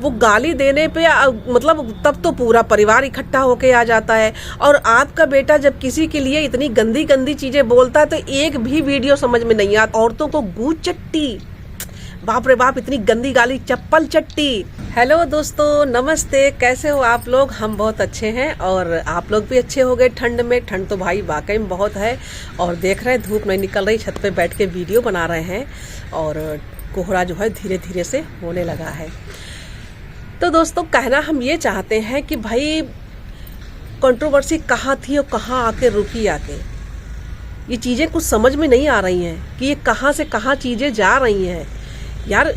वो गाली देने पे मतलब तब तो पूरा परिवार इकट्ठा होके आ जाता है। और आपका बेटा जब किसी के लिए इतनी गंदी गंदी चीजें बोलता है तो एक भी वीडियो समझ में नहीं आता। औरतों को गूंज चट्टी, बाप रे बाप, इतनी गंदी गाली, चप्पल चट्टी। हेलो दोस्तों, नमस्ते, कैसे हो आप लोग? हम बहुत अच्छे हैं और आप लोग भी अच्छे हो गए ठंड में। ठंड तो भाई वाकई में बहुत है और देख रहे हैं धूप नहीं निकल रही, छत पे बैठ के वीडियो बना रहे हैं और कोहरा जो है धीरे धीरे से होने लगा है। तो दोस्तों, कहना हम ये चाहते हैं कि भाई कंट्रोवर्सी कहाँ थी और कहाँ आके रुकी आके। ये चीज़ें कुछ समझ में नहीं आ रही हैं कि ये कहाँ से कहाँ चीज़ें जा रही हैं। यार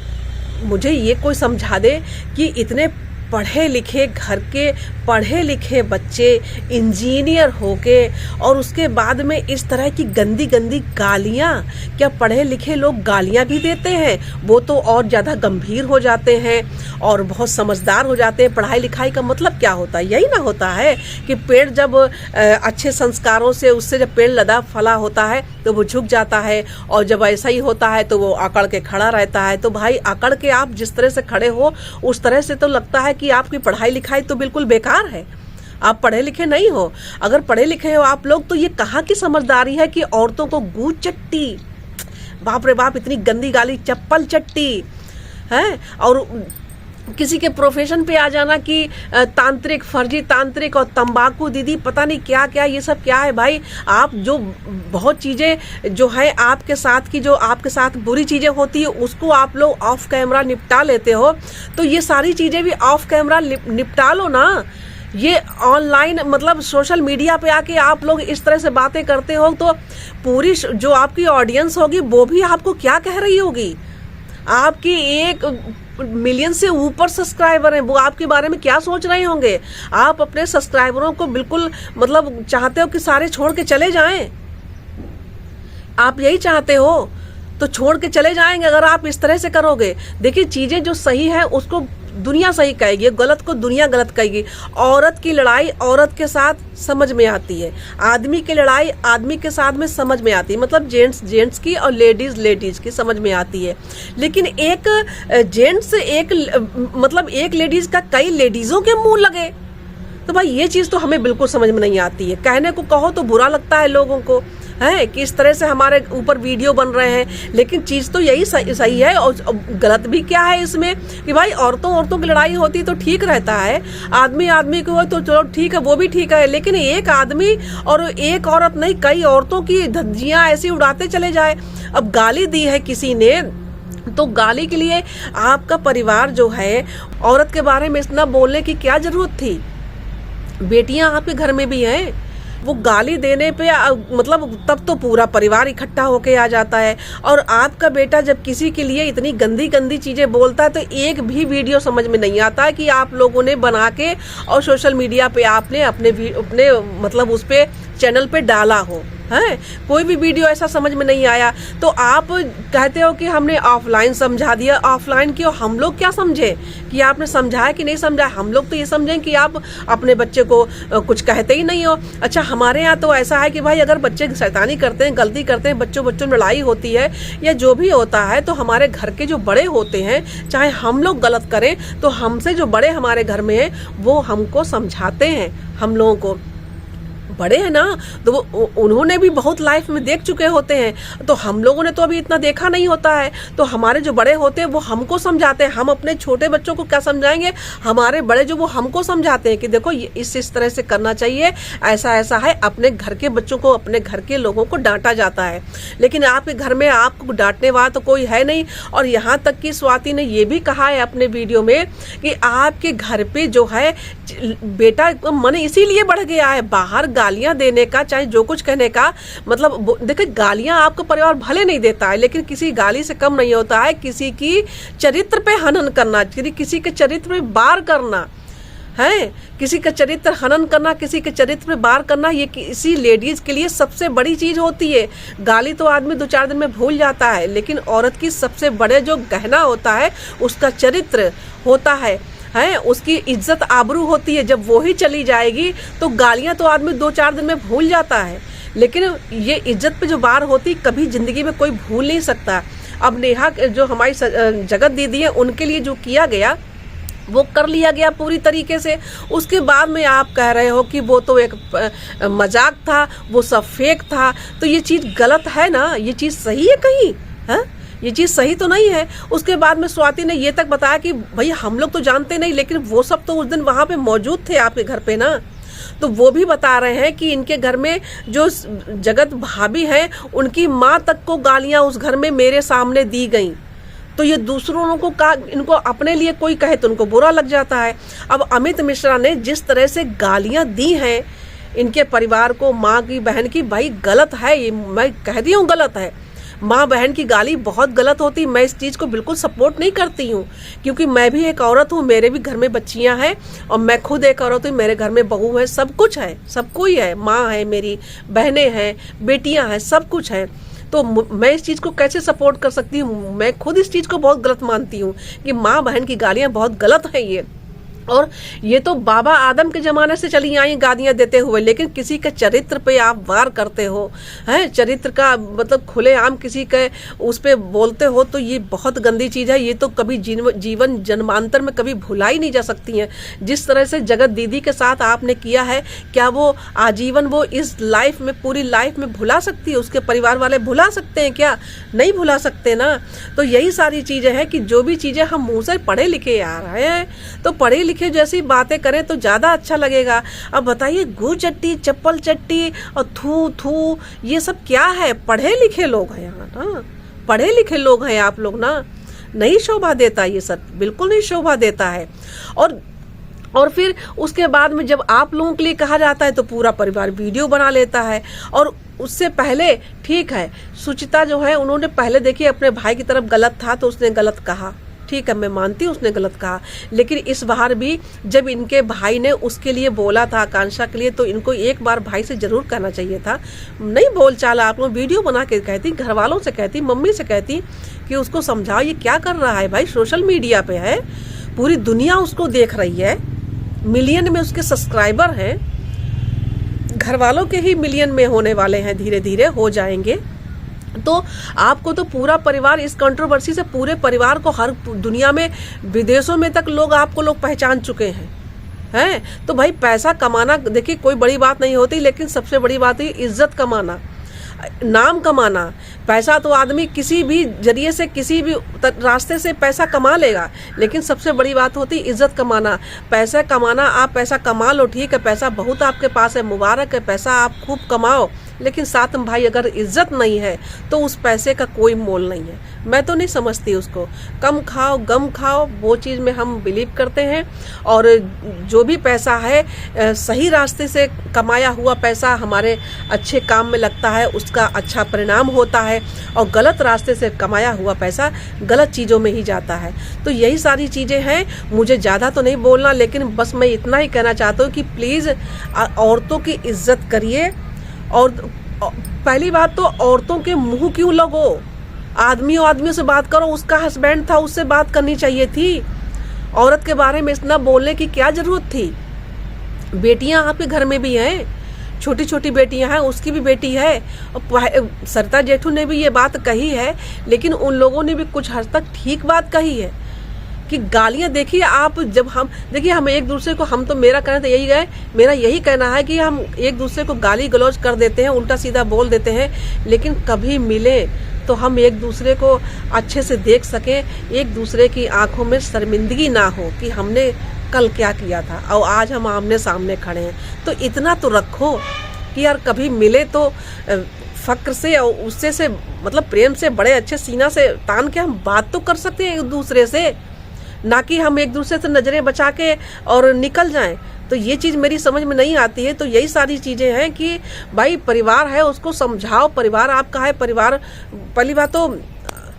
मुझे ये कोई समझा दे कि इतने पढ़े लिखे घर के पढ़े लिखे बच्चे इंजीनियर होके और उसके बाद में इस तरह की गंदी गंदी गालियाँ, क्या पढ़े लिखे लोग गालियाँ भी देते हैं? वो तो और ज़्यादा गंभीर हो जाते हैं और बहुत समझदार हो जाते हैं। पढ़ाई लिखाई का मतलब क्या होता है? यही ना होता है कि पेड़ जब अच्छे संस्कारों से उससे जब पेड़ लदा फला होता है तो वो झुक जाता है और जब ऐसा ही होता है तो वो अकड़ के खड़ा रहता है। तो भाई अकड़ के आप जिस तरह से खड़े हो उस तरह से तो लगता है कि आपकी पढ़ाई लिखाई तो बिल्कुल बेकार है, आप पढ़े लिखे नहीं हो। अगर पढ़े लिखे हो आप लोग तो ये कहाँ की समझदारी है कि औरतों को गूंज चट्टी, बाप रे बाप, इतनी गंदी गाली, चप्पल चट्टी है। और किसी के प्रोफेशन पे आ जाना कि तांत्रिक, फर्जी तांत्रिक और तंबाकू दीदी, पता नहीं क्या क्या, ये सब क्या है भाई? आप जो बहुत चीज़ें जो है आपके साथ की, जो आपके साथ बुरी चीज़ें होती है उसको आप लोग ऑफ कैमरा निपटा लेते हो, तो ये सारी चीज़ें भी ऑफ कैमरा निपटा लो ना। ये ऑनलाइन मतलब सोशल मीडिया पे आके आप लोग इस तरह से बातें करते हो तो पूरी जो आपकी ऑडियंस होगी वो भी आपको क्या कह रही होगी? आपकी 1 मिलियन से ऊपर सब्सक्राइबर हैं, वो आपके बारे में क्या सोच रहे होंगे? आप अपने सब्सक्राइबरों को बिल्कुल मतलब चाहते हो कि सारे छोड़ के चले जाएं? आप यही चाहते हो तो छोड़ के चले जाएंगे अगर आप इस तरह से करोगे। देखिए, चीजें जो सही है उसको दुनिया सही कहेगी, गलत को दुनिया गलत कहेगी। औरत की लड़ाई औरत के साथ समझ में आती है, आदमी की लड़ाई आदमी के साथ में समझ में आती है, मतलब जेंट्स की और लेडीज की समझ में आती है। लेकिन एक जेंट्स मतलब एक लेडीज का कई लेडीजों के मुंह लगे तो भाई ये चीज तो हमें बिल्कुल समझ में नहीं आती है। कहने को कहो तो बुरा लगता है लोगों को, है कि इस तरह से हमारे ऊपर वीडियो बन रहे हैं, लेकिन चीज तो यही सही है। और गलत भी क्या है इसमें कि भाई औरतों की लड़ाई होती तो ठीक रहता है, आदमी को हो तो चलो ठीक है, वो भी ठीक है। लेकिन एक आदमी और एक औरत नहीं, कई औरतों की धज्जियां ऐसी उड़ाते चले जाए। अब गाली दी है किसी ने तो गाली के लिए आपका परिवार जो है, औरत के बारे में इतना बोलने की क्या जरूरत थी? बेटियां आपके घर में भी हैं, वो गाली देने पे मतलब तब तो पूरा परिवार इकट्ठा होके आ जाता है। और आपका बेटा जब किसी के लिए इतनी गंदी गंदी चीजें बोलता है तो एक भी वीडियो समझ में नहीं आता है कि आप लोगों ने बना के और सोशल मीडिया पे आपने अपने मतलब उस पे चैनल पे डाला हो, है कोई भी वीडियो ऐसा समझ में नहीं आया। तो आप कहते हो कि हमने ऑफलाइन समझा दिया। ऑफलाइन क्यों? हम लोग क्या समझे कि आपने समझाया कि नहीं समझाया? हम लोग तो ये समझें कि आप अपने बच्चे को कुछ कहते ही नहीं हो। अच्छा, हमारे यहाँ तो ऐसा है कि भाई अगर बच्चे शैतानी करते हैं, गलती करते हैं, बच्चों में लड़ाई होती है या जो भी होता है तो हमारे घर के जो बड़े होते हैं, चाहे हम लोग गलत करें तो हमसे जो बड़े हमारे घर में हैं वो हमको समझाते हैं। हम लोगों को बड़े हैं ना तो वो उन्होंने भी बहुत लाइफ में देख चुके होते हैं, तो हम लोगों ने तो अभी इतना देखा नहीं होता है। तो हमारे जो बड़े होते हैं वो हमको समझाते हैं। हम अपने छोटे बच्चों को क्या समझाएंगे? हमारे बड़े जो वो हमको समझाते हैं कि देखो इस तरह से करना चाहिए, ऐसा ऐसा है। अपने घर के बच्चों को, अपने घर के लोगों को डांटा जाता है, लेकिन आपके घर में आपको डांटने वाला तो कोई है नहीं। और यहाँ तक कि स्वाति ने ये भी कहा है अपने वीडियो में कि आपके घर पे जो है बेटा मन इसीलिए बढ़ गया है बाहर गालियां देने का, चाहे जो कुछ कहने का। मतलब देखिए, गालियां आपको परिवार भले नहीं देता है, लेकिन किसी गाली से कम नहीं होता है किसी की चरित्र पे हनन करना, किसी के चरित्र पे वार करना, है किसी का चरित्र हनन करना, किसी के चरित्र पे वार करना। ये किसी लेडीज के लिए सबसे बड़ी चीज होती है। गाली तो आदमी 2-4 दिन में भूल जाता है, लेकिन औरत की सबसे बड़े जो गहना होता है उसका चरित्र होता है, उसकी इज्जत आबरू होती है। जब वो ही चली जाएगी तो गालियां तो आदमी 2-4 दिन में भूल जाता है, लेकिन ये इज्जत पे जो वार होती कभी जिंदगी में कोई भूल नहीं सकता। अब नेहा जो हमारी जगत दीदी है उनके लिए जो किया गया वो कर लिया गया पूरी तरीके से। उसके बाद में आप कह रहे हो कि वो तो एक मजाक था, वो सब फेक था। तो ये चीज़ गलत है ना, ये चीज़ सही है कहीं? है ये चीज़ सही तो नहीं है। उसके बाद में स्वाति ने ये तक बताया कि भाई हम लोग तो जानते नहीं, लेकिन वो सब तो उस दिन वहाँ पे मौजूद थे आपके घर पे ना। तो वो भी बता रहे हैं कि इनके घर में जो जगत भाभी है, उनकी माँ तक को गालियाँ उस घर में मेरे सामने दी गई। तो ये दूसरों को का इनको अपने लिए कोई कहे तो उनको बुरा लग जाता है। अब अमित मिश्रा ने जिस तरह से गालियां दी हैं इनके परिवार को, माँ की बहन की, भाई गलत है ये, मैं कह दी हूँ गलत है। माँ बहन की गाली बहुत गलत होती, मैं इस चीज़ को बिल्कुल सपोर्ट नहीं करती हूँ, क्योंकि मैं भी एक औरत हूँ, मेरे भी घर में बच्चियाँ हैं और मैं खुद एक औरत हूँ, मेरे घर में बहू है, सब कुछ है, सब कोई है, माँ है, मेरी बहनें हैं, बेटियाँ हैं, सब कुछ है। तो मैं इस चीज़ को कैसे सपोर्ट कर सकती हूँ? मैं खुद इस चीज़ को बहुत गलत मानती हूँ कि माँ बहन की गालियाँ बहुत गलत हैं ये। और ये तो बाबा आदम के ज़माने से चली आई गालियाँ देते हुए, लेकिन किसी के चरित्र पे आप वार करते हो, हैं, चरित्र का मतलब खुलेआम किसी के उस पे बोलते हो, तो ये बहुत गंदी चीज़ है। ये तो कभी जीवन जन्मांतर में कभी भुला ही नहीं जा सकती हैं। जिस तरह से जगत दीदी के साथ आपने किया है, क्या वो आजीवन वो इस लाइफ में, पूरी लाइफ में भुला सकती है? उसके परिवार वाले भुला सकते हैं क्या? नहीं भुला सकते ना। तो यही सारी चीज़ें हैं कि जो भी चीज़ें हम मुँह से पढ़े लिखे आ रहे हैं, तो पढ़े लिखे जैसी बातें करें तो ज़्यादा अच्छा लगेगा। अब बताइए, गू चट्टी, चप्पल चट्टी और थू थू, ये सब क्या है? पढ़े लिखे लोग हैं यहाँ ना, पढ़े लिखे लोग हैं आप लोग ना। नहीं शोभा देता ये सब, बिल्कुल नहीं शोभा देता है। और फिर उसके बाद में जब आप लोगों के लिए कहा जाता है तो पूरा परिवार वीडियो बना लेता है। और उससे पहले ठीक है, सुचिता जो है उन्होंने पहले देखिए अपने भाई की तरफ गलत था तो उसने गलत कहा, ठीक है, मैं मानती हूँ उसने गलत कहा, लेकिन इस बार भी जब इनके भाई ने उसके लिए बोला था, आकांक्षा के लिए, तो इनको एक बार भाई से जरूर कहना चाहिए था। नहीं बोल चाल, आप लोग वीडियो बना के कहती, घर वालों से कहती, मम्मी से कहती कि उसको समझाओ ये क्या कर रहा है भाई, सोशल मीडिया पे है, पूरी दुनिया उसको देख रही है, मिलियन में उसके सब्सक्राइबर हैं, घर वालों के ही मिलियन में होने वाले हैं, धीरे धीरे हो जाएंगे। तो आपको तो पूरा परिवार इस कंट्रोवर्सी से, पूरे परिवार को हर दुनिया में, विदेशों में तक लोग लोग पहचान चुके हैं। तो भाई पैसा कमाना देखिए कोई बड़ी बात नहीं होती, लेकिन सबसे बड़ी बात है इज्जत कमाना, नाम कमाना। पैसा तो आदमी किसी भी जरिए से, किसी भी रास्ते से पैसा कमा लेगा, लेकिन सबसे बड़ी बात होती है इज्जत कमाना। पैसा कमाना, आप पैसा कमा लो, ठीक है, पैसा बहुत आपके पास है, मुबारक है, पैसा आप खूब कमाओ, लेकिन साथ में भाई अगर इज्जत नहीं है तो उस पैसे का कोई मोल नहीं है। मैं तो नहीं समझती उसको। कम खाओ गम खाओ, वो चीज़ में हम बिलीव करते हैं। और जो भी पैसा है सही रास्ते से कमाया हुआ पैसा हमारे अच्छे काम में लगता है, उसका अच्छा परिणाम होता है। और गलत रास्ते से कमाया हुआ पैसा गलत चीज़ों में ही जाता है। तो यही सारी चीज़ें हैं। मुझे ज़्यादा तो नहीं बोलना, लेकिन बस मैं इतना ही कहना चाहता हूँ कि प्लीज़ औरतों की इज्जत करिए। और पहली बात तो औरतों के मुंह क्यों लगो, आदमियों से बात करो। उसका हस्बैंड था, उससे बात करनी चाहिए थी। औरत के बारे में इतना बोलने की क्या जरूरत थी? बेटियां आपके घर में भी हैं, छोटी छोटी बेटियां हैं, उसकी भी बेटी है। और सरिता जेठू ने भी ये बात कही है, लेकिन उन लोगों ने भी कुछ हद तक ठीक बात कही है कि गालियां देखिए आप, जब हम देखिए हम एक दूसरे को, हम तो मेरा कहना तो यही है, मेरा यही कहना है कि हम एक दूसरे को गाली गलौज कर देते हैं, उल्टा सीधा बोल देते हैं, लेकिन कभी मिले तो हम एक दूसरे को अच्छे से देख सकें, एक दूसरे की आंखों में शर्मिंदगी ना हो कि हमने कल क्या किया था और आज हम आमने सामने खड़े हैं। तो इतना तो रखो कि यार कभी मिले तो फक्र से और उससे से मतलब प्रेम से, बड़े अच्छे सीना से तान के हम बात तो कर सकते हैं एक दूसरे से, ना कि हम एक दूसरे से नज़रें बचा के और निकल जाएं। तो ये चीज़ मेरी समझ में नहीं आती है। तो यही सारी चीज़ें हैं कि भाई परिवार है उसको समझाओ, परिवार आपका है, परिवार पहली बात तो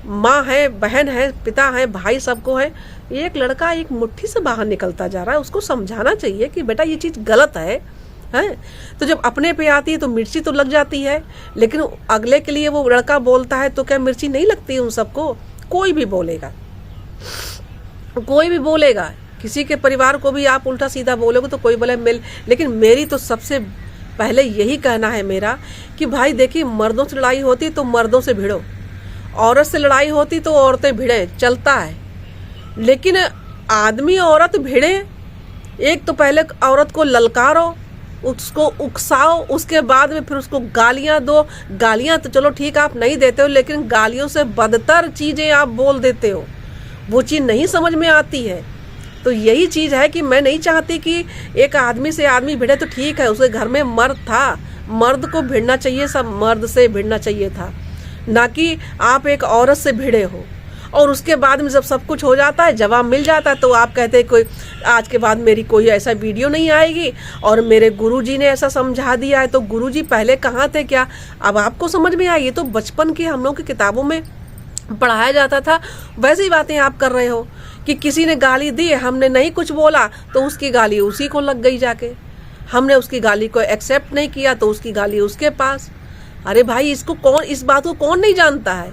माँ है, बहन है, पिता है, भाई सबको है। एक लड़का एक मुट्ठी से बाहर निकलता जा रहा है, उसको समझाना चाहिए कि बेटा ये चीज़ गलत है। तो जब अपने पे आती है तो मिर्ची तो लग जाती है, लेकिन अगले के लिए वो लड़का बोलता है तो क्या मिर्ची नहीं लगती है उन सबको? कोई भी बोलेगा, कोई भी बोलेगा। किसी के परिवार को भी आप उल्टा सीधा बोलोगे तो कोई बोले मिल। लेकिन मेरी तो सबसे पहले यही कहना है मेरा कि भाई देखिए, मर्दों से लड़ाई होती तो मर्दों से भिड़ो, औरत से लड़ाई होती तो औरतें भिड़े, चलता है। लेकिन आदमी औरत भिड़े, एक तो पहले औरत को ललकारो, उसको उकसाओ, उसके बाद में फिर उसको गालियां दो। गालियां तो चलो ठीक आप नहीं देते हो, लेकिन गालियों से बदतर चीज़ें आप बोल देते हो, वो चीज़ नहीं समझ में आती है। तो यही चीज़ है कि मैं नहीं चाहती कि एक आदमी से आदमी भिड़े तो ठीक है, उसके घर में मर्द था, मर्द को भिड़ना चाहिए, सब मर्द से भिड़ना चाहिए था, ना कि आप एक औरत से भिड़े हो। और उसके बाद में जब सब कुछ हो जाता है, जवाब मिल जाता है, तो आप कहते हैं कोई आज के बाद मेरी कोई ऐसा वीडियो नहीं आएगी और मेरे गुरुजी ने ऐसा समझा दिया है। तो गुरुजी पहले कहाँ थे क्या, अब आपको समझ में आई? ये तो बचपन की हम लोग की किताबों में पढ़ाया जाता था, वैसी बातें आप कर रहे हो कि किसी ने गाली दी, हमने नहीं कुछ बोला तो उसकी गाली उसी को लग गई जाके, हमने उसकी गाली को एक्सेप्ट नहीं किया तो उसकी गाली उसके पास। अरे भाई, इसको कौन, इस बात को कौन नहीं जानता है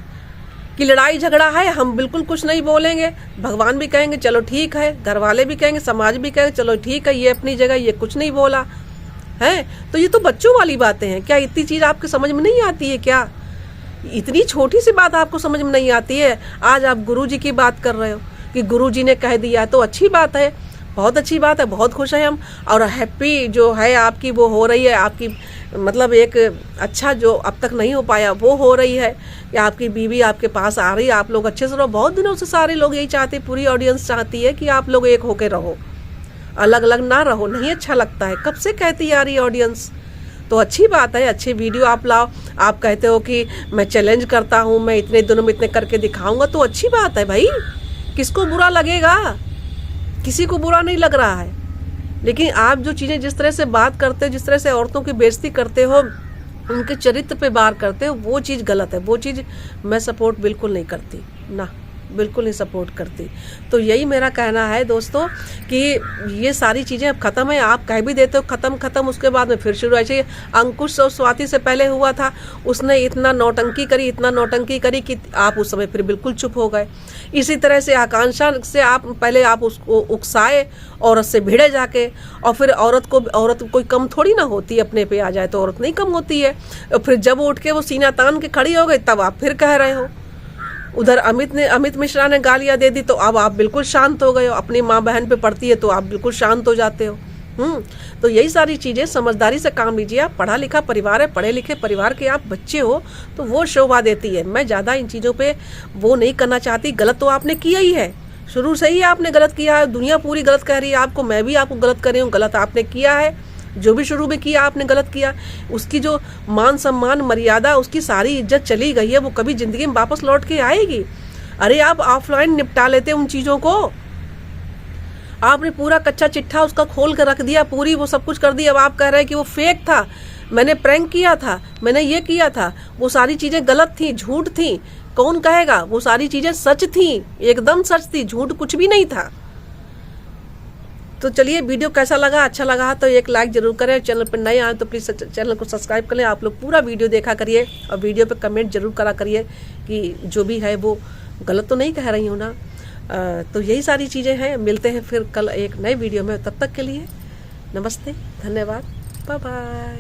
कि लड़ाई झगड़ा है, हम बिल्कुल कुछ नहीं बोलेंगे। भगवान भी कहेंगे चलो ठीक है, घर वाले भी कहेंगे, समाज भी कहेंगे चलो ठीक है, ये अपनी जगह, ये कुछ नहीं बोला है। तो ये तो बच्चों वाली बातें हैं। क्या इतनी चीज़ आपके समझ में नहीं आती है? क्या इतनी छोटी सी बात आपको समझ में नहीं आती है? आज आप गुरुजी की बात कर रहे हो कि गुरुजी ने कह दिया, तो अच्छी बात है, बहुत अच्छी बात है, बहुत खुश हैं हम। और हैप्पी जो है आपकी वो हो रही है, आपकी मतलब एक अच्छा जो अब तक नहीं हो पाया वो हो रही है कि आपकी बीवी आपके पास आ रही है, आप लोग अच्छे से रहो। बहुत दिनों से सारे लोग यही चाहते, पूरी ऑडियंस चाहती है कि आप लोग एक होके रहो, अलग अलग ना रहो, नहीं अच्छा लगता है, कब से कहती आ रही है ऑडियंस। तो अच्छी बात है, अच्छी वीडियो आप लाओ। आप कहते हो कि मैं चैलेंज करता हूँ, मैं इतने दिनों में इतने करके दिखाऊंगा, तो अच्छी बात है भाई, किसको बुरा लगेगा? किसी को बुरा नहीं लग रहा है। लेकिन आप जो चीज़ें जिस तरह से बात करते हो, जिस तरह से औरतों की बेइज्जती करते हो, उनके चरित्र पे वार करते हो, वो चीज़ गलत है। वो चीज़ मैं सपोर्ट बिल्कुल नहीं करती, ना बिल्कुल नहीं सपोर्ट करती। तो यही मेरा कहना है दोस्तों कि ये सारी चीज़ें अब ख़त्म है। आप कह भी देते हो ख़त्म, उसके बाद में फिर शुरू। ऐसे अंकुश और स्वाति से पहले हुआ था, उसने इतना नौटंकी करी कि आप उस समय फिर बिल्कुल चुप हो गए। इसी तरह से आकांक्षा से आप पहले आप उसको उकसाए, औरत से भिड़े जाके, और फिर औरत कोई कम थोड़ी ना होती है, अपने पे आ जाए तो औरत नहीं कम होती है। और फिर जब उठ के वो सीना तान के खड़ी हो गई, तब आप फिर कह रहे हो। उधर अमित मिश्रा ने गालियां दे दी तो अब आप बिल्कुल शांत हो गए हो। अपनी माँ बहन पे पड़ती है तो आप बिल्कुल शांत हो जाते हो। तो यही सारी चीज़ें समझदारी से काम लीजिए। आप पढ़ा लिखा परिवार है, पढ़े लिखे परिवार के आप बच्चे हो, तो वो शोभा देती है। मैं ज़्यादा इन चीज़ों पे वो नहीं करना चाहती। गलत तो आपने किया ही है, शुरू से ही आपने गलत किया है। दुनिया पूरी गलत कह रही है आपको, मैं भी आपको गलत कर रही हूँ। गलत आपने किया है, जो भी शुरू में किया आपने गलत किया। उसकी जो मान सम्मान मर्यादा, उसकी सारी इज्जत चली गई है, वो कभी ज़िंदगी में वापस लौट के आएगी। अरे आप ऑफलाइन निपटा लेते उन चीज़ों को। आपने पूरा कच्चा चिट्ठा उसका खोल कर रख दिया, पूरी वो सब कुछ कर दिया। अब आप कह रहे हैं कि वो फेक था, मैंने प्रैंक किया था, मैंने ये किया था। वो सारी चीज़ें गलत थी, झूठ थी। कौन कहेगा? वो सारी चीज़ें सच थी, एकदम सच थी, झूठ कुछ भी नहीं था। तो चलिए, वीडियो कैसा लगा? अच्छा लगा तो एक लाइक जरूर करें। चैनल पर नए आए तो प्लीज़ चैनल को सब्सक्राइब कर लें। आप लोग पूरा वीडियो देखा करिए और वीडियो पे कमेंट जरूर करा करिए कि जो भी है वो गलत तो नहीं कह रही हूँ ना। तो यही सारी चीज़ें हैं। मिलते हैं फिर कल एक नए वीडियो में। तब तक के लिए नमस्ते, धन्यवाद, बाय बाय।